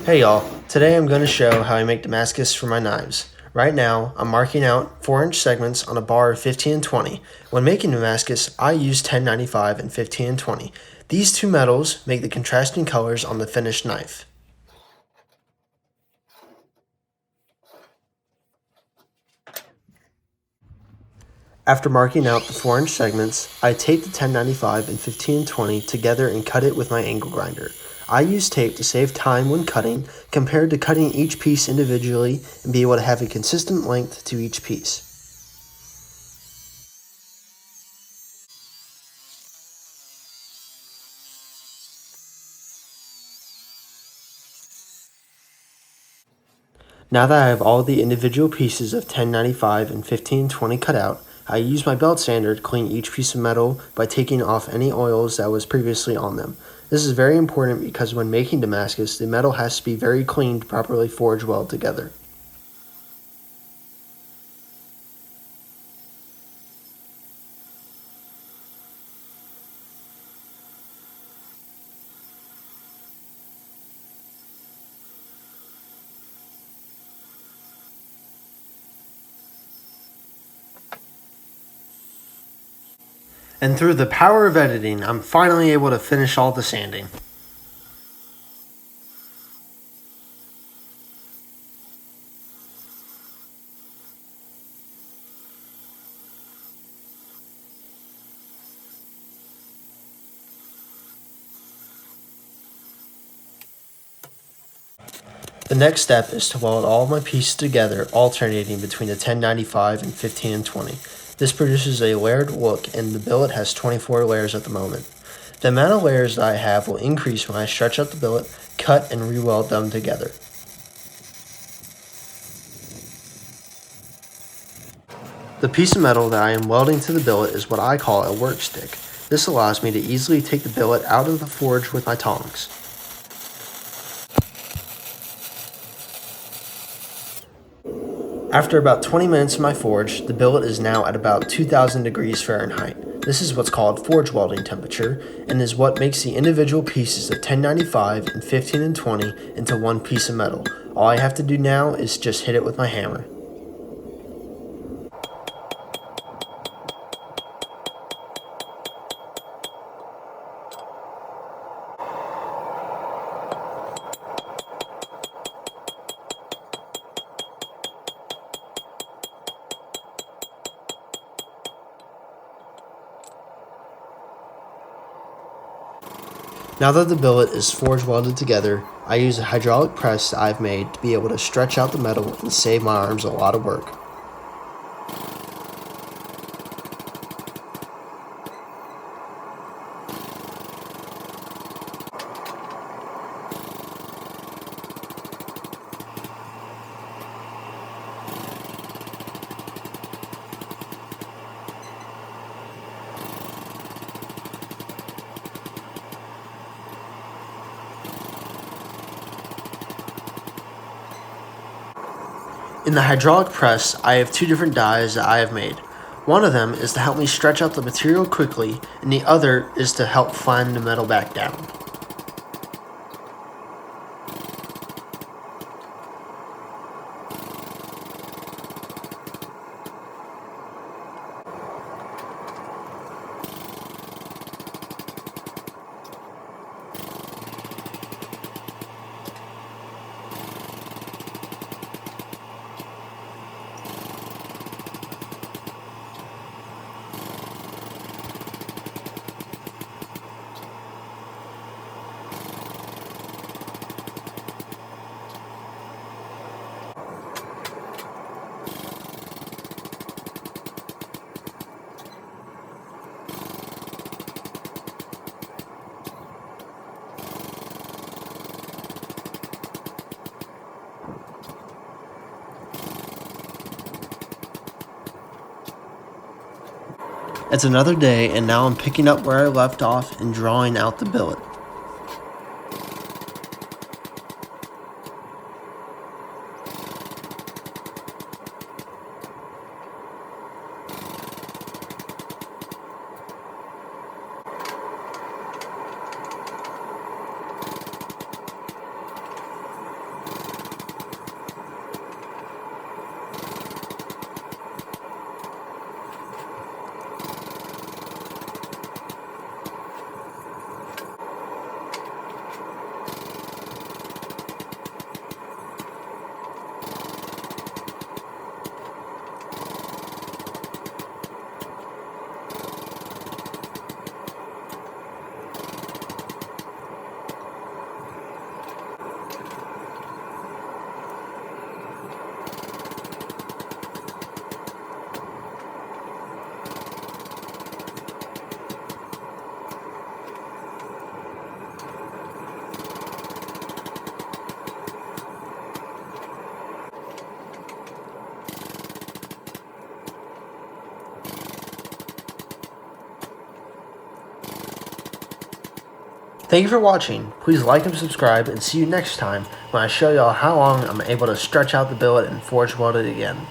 Hey y'all, today I'm going to show how I make Damascus for my knives. Right now, I'm marking out 4-inch segments on a bar of 15 and 20. When making Damascus, I use 1095 and 15 and 20. These two metals make the contrasting colors on the finished knife. After marking out the 4-inch segments, I tape the 1095 and 15 and 20 together and cut it with my angle grinder. I use tape to save time when cutting compared to cutting each piece individually and be able to have a consistent length to each piece. Now that I have all the individual pieces of 1095 and 1520 cut out, I use my belt sander to clean each piece of metal by taking off any oils that was previously on them. This is very important because when making Damascus, the metal has to be very clean to properly forge well together. And through the power of editing, I'm finally able to finish all the sanding. The next step is to weld all of my pieces together, alternating between the 1095 and 15 and 20. This produces a layered look, and the billet has 24 layers at the moment. The amount of layers that I have will increase when I stretch out the billet, cut, and re-weld them together. The piece of metal that I am welding to the billet is what I call a work stick. This allows me to easily take the billet out of the forge with my tongs. After about 20 minutes in my forge, the billet is now at about 2000 degrees Fahrenheit. This is what's called forge welding temperature, and is what makes the individual pieces of 1095 and 15 and 20 into one piece of metal. All I have to do now is just hit it with my hammer. Now that the billet is forge welded together, I use a hydraulic press that I've made to be able to stretch out the metal and save my arms a lot of work. In the hydraulic press, I have two different dies that I have made. One of them is to help me stretch out the material quickly, and the other is to help flatten the metal back down. It's another day, and now I'm picking up where I left off and drawing out the billet. Thank you for watching. Please like and subscribe, and see you next time when I show y'all how long I'm able to stretch out the billet and forge weld it again.